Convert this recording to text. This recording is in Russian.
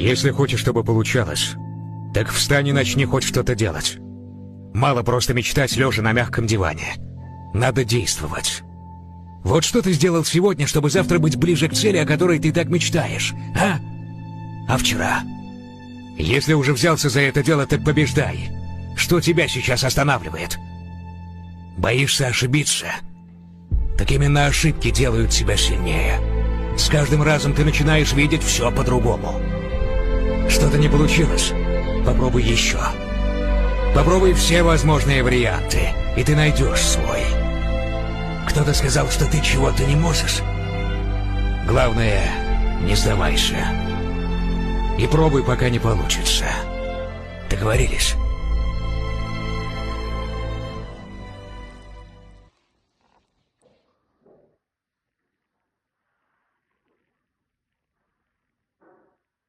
Если хочешь, чтобы получалось, так встань и начни хоть что-то делать. Мало просто мечтать, лежа на мягком диване. Надо действовать. Вот что ты сделал сегодня, чтобы завтра быть ближе к цели, о которой ты так мечтаешь, а? А вчера? Если уже взялся за это дело, так побеждай. Что тебя сейчас останавливает? Боишься ошибиться? Так именно ошибки делают тебя сильнее. С каждым разом ты начинаешь видеть все по-другому. Что-то не получилось? Попробуй еще. Попробуй все возможные варианты, и ты найдешь свой. Кто-то сказал, что ты чего-то не можешь. Главное, не сдавайся. И пробуй, пока не получится. Договорились?